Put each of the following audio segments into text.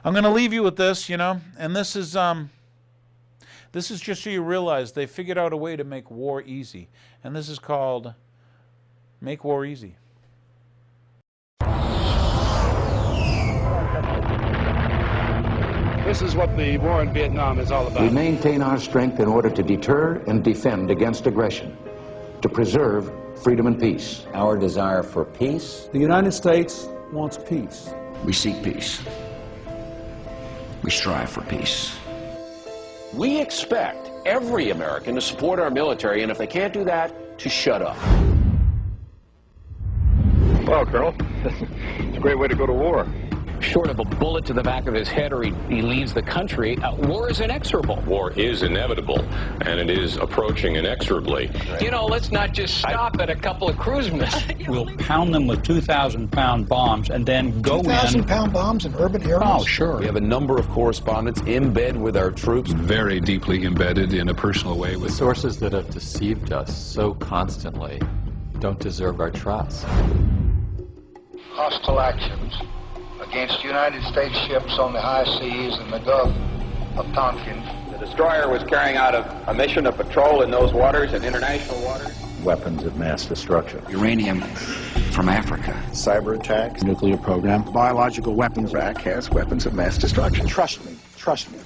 I'm going to leave you with this, and this is just so you realize they figured out a way to make war easy. And this is called Make War Easy. This is what the war in Vietnam is all about. We maintain our strength in order to deter and defend against aggression, to preserve freedom and peace. Our desire for peace. The United States wants peace. We seek peace. We strive for peace. We expect every American to support our military, and if they can't do that, to shut up. Well, Colonel, it's a great way to go to war. Short of a bullet to the back of his head or he leaves the country, war is inexorable. War is inevitable, and it is approaching inexorably. Let's not just stop at a couple of cruise missiles. We'll pound them with 2,000-pound bombs and then go in. 2,000-pound bombs in urban areas? Oh, sure. We have a number of correspondents in bed with our troops. Very deeply embedded in a personal way with sources that have deceived us so constantly don't deserve our trust. Hostile actions against United States ships on the high seas and the Gulf of Tonkin. The destroyer was carrying out a mission of patrol in those waters, in international waters. Weapons of mass destruction. Uranium from Africa. Cyber attacks. Nuclear program. Biological weapons. Iraq has weapons of mass destruction. Trust me. Trust me.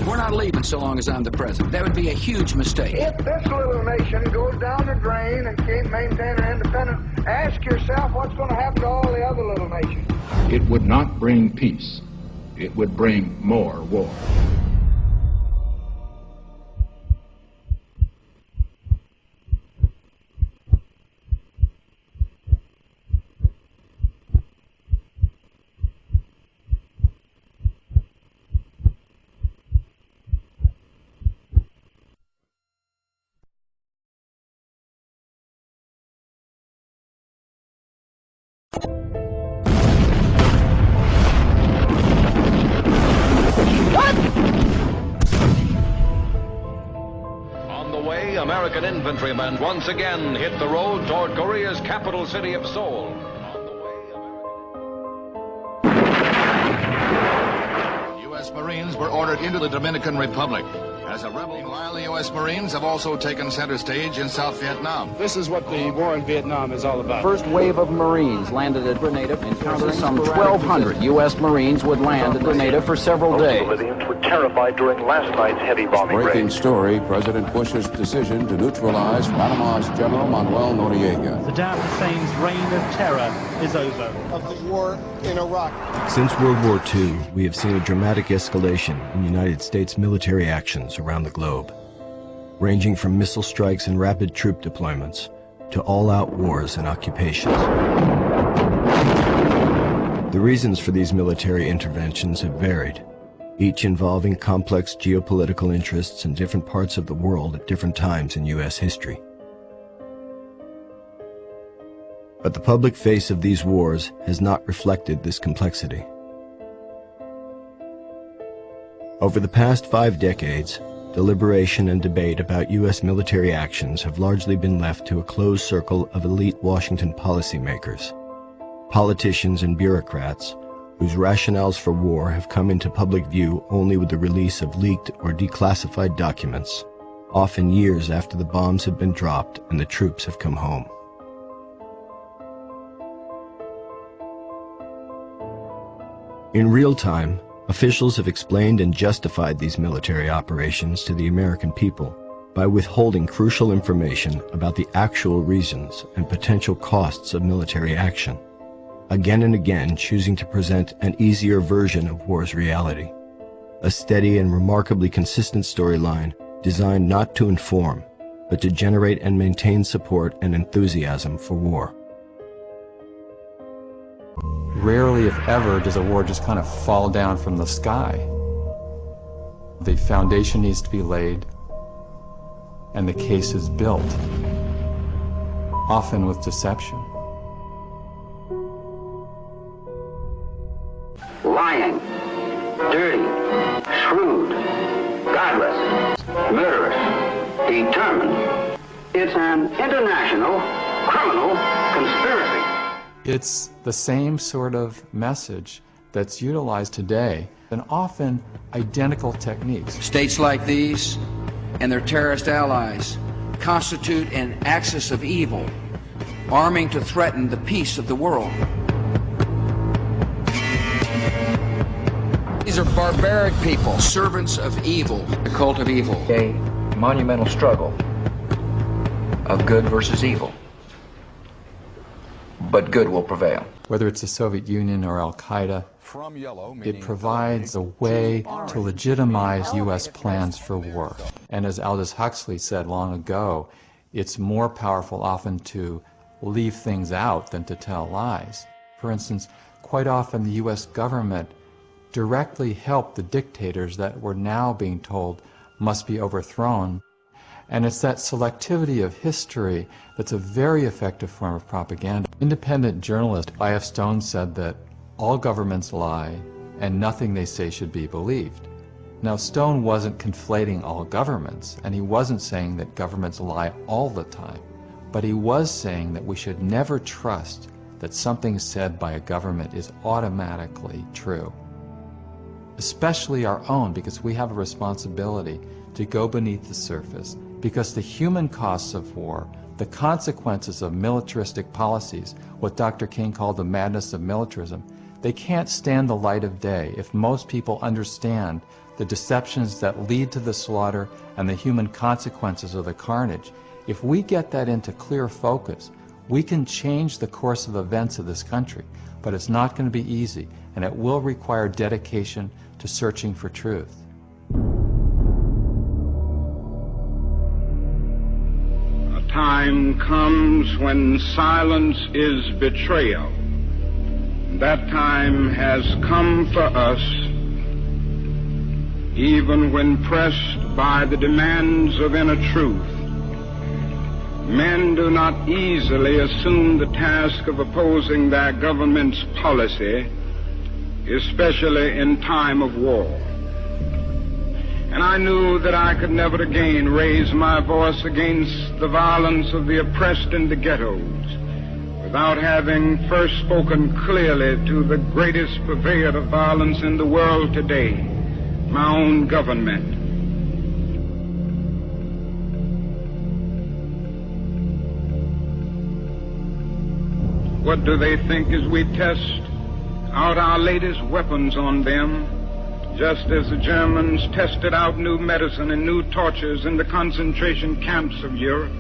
We're not leaving so long as I'm the president. That would be a huge mistake. If this little nation goes down the drain and can't maintain her independence, ask yourself what's going to happen to all the other little nations. It would not bring peace. It would bring more war. American infantrymen once again hit the road toward Korea's capital city of Seoul. U.S. Marines were ordered into the Dominican Republic. As a rebel, meanwhile, the U.S. Marines have also taken center stage in South Vietnam. This is what the war in Vietnam is all about. First wave of Marines landed at Grenada, encountering some 1,200 U.S. Marines would land at Grenada for several days. Civilians were terrified during last night's heavy bombing raid. Breaking story, President Bush's decision to neutralize Panama's General Manuel Noriega. Saddam Hussein's reign of terror is over. Of the war in Iraq. Since World War II, we have seen a dramatic escalation in United States military actions around the globe, ranging from missile strikes and rapid troop deployments to all-out wars and occupations. The reasons for these military interventions have varied, each involving complex geopolitical interests in different parts of the world at different times in U.S. history. But the public face of these wars has not reflected this complexity. Over the past 5 decades, deliberation and debate about U.S. military actions have largely been left to a closed circle of elite Washington policymakers, politicians and bureaucrats whose rationales for war have come into public view only with the release of leaked or declassified documents, often years after the bombs have been dropped and the troops have come home. In real time, officials have explained and justified these military operations to the American people by withholding crucial information about the actual reasons and potential costs of military action, again and again choosing to present an easier version of war's reality, a steady and remarkably consistent storyline designed not to inform, but to generate and maintain support and enthusiasm for war. Rarely, if ever, does a war just kind of fall down from the sky. The foundation needs to be laid, and the case is built, often with deception. Lying, dirty, shrewd, godless, murderous, determined. It's an international criminal conspiracy. It's the same sort of message that's utilized today, and often identical techniques. States like these and their terrorist allies constitute an axis of evil, arming to threaten the peace of the world. These are barbaric people, servants of evil, the cult of evil. A monumental struggle of good versus evil. But good will prevail. Whether it's the Soviet Union or Al-Qaeda, it provides a way to legitimize U.S. plans for war. And as Aldous Huxley said long ago, it's more powerful often to leave things out than to tell lies. For instance, quite often the U.S. government directly helped the dictators that were now being told must be overthrown. And it's that selectivity of history that's a very effective form of propaganda. Independent journalist I.F. Stone said that all governments lie and nothing they say should be believed. Now, Stone wasn't conflating all governments, and he wasn't saying that governments lie all the time, but he was saying that we should never trust that something said by a government is automatically true. Especially our own, because we have a responsibility to go beneath the surface, because the human costs of war, the consequences of militaristic policies, what Dr. King called the madness of militarism, they can't stand the light of day if most people understand the deceptions that lead to the slaughter and the human consequences of the carnage. If we get that into clear focus, we can change the course of events of this country, but it's not going to be easy, and it will require dedication to searching for truth. A time comes when silence is betrayal. That time has come for us, even when pressed by the demands of inner truth. Men do not easily assume the task of opposing their government's policy, especially in time of war. And I knew that I could never again raise my voice against the violence of the oppressed in the ghettos without having first spoken clearly to the greatest purveyor of violence in the world today, my own government. What do they think as we test out our latest weapons on them, just as the Germans tested out new medicine and new tortures in the concentration camps of Europe?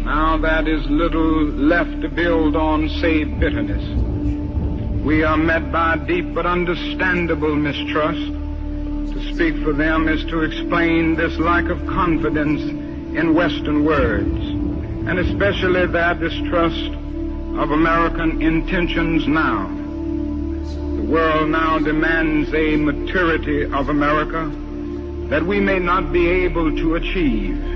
Now that is little left to build on save bitterness. We are met by deep but understandable mistrust. To speak for them is to explain this lack of confidence in Western words, and especially that distrust of American intentions now. The world now demands a maturity of America that we may not be able to achieve.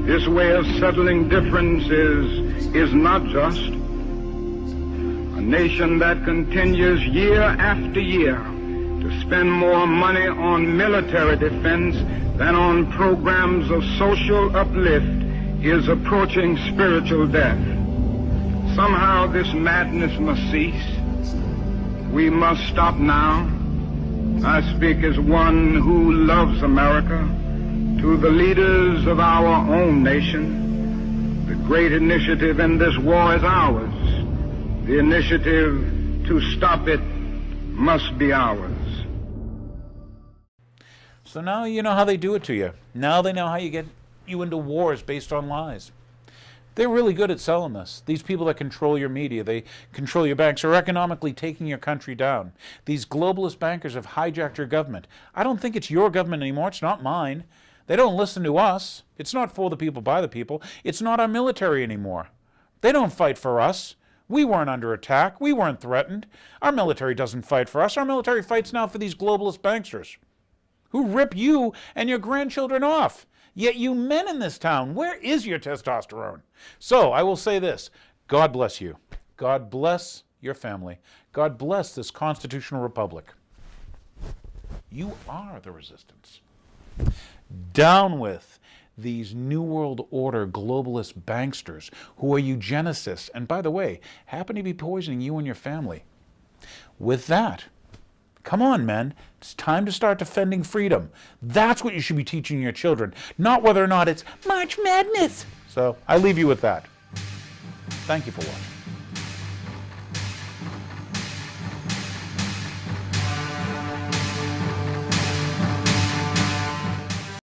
This way of settling differences is not just. A nation that continues year after year to spend more money on military defense than on programs of social uplift is approaching spiritual death. Somehow this madness must cease. We must stop now. I speak as one who loves America. To the leaders of our own nation, the great initiative in this war is ours. The initiative to stop it must be ours. So now you know how they do it to you. Now they know how you get you into wars based on lies. They're really good at selling this. These people that control your media, they control your banks, are economically taking your country down. These globalist bankers have hijacked your government. I don't think it's your government anymore. It's not mine. They don't listen to us. It's not for the people, by the people. It's not our military anymore. They don't fight for us. We weren't under attack. We weren't threatened. Our military doesn't fight for us. Our military fights now for these globalist banksters who rip you and your grandchildren off. Yet you men in this town, where is your testosterone? So I will say this, God bless you. God bless your family. God bless this constitutional republic. You are the resistance. Down with these New World Order globalist banksters who are eugenicists and, by the way, happen to be poisoning you and your family. With that, come on, men. It's time to start defending freedom. That's what you should be teaching your children, not whether or not it's March Madness. So I leave you with that. Thank you for watching.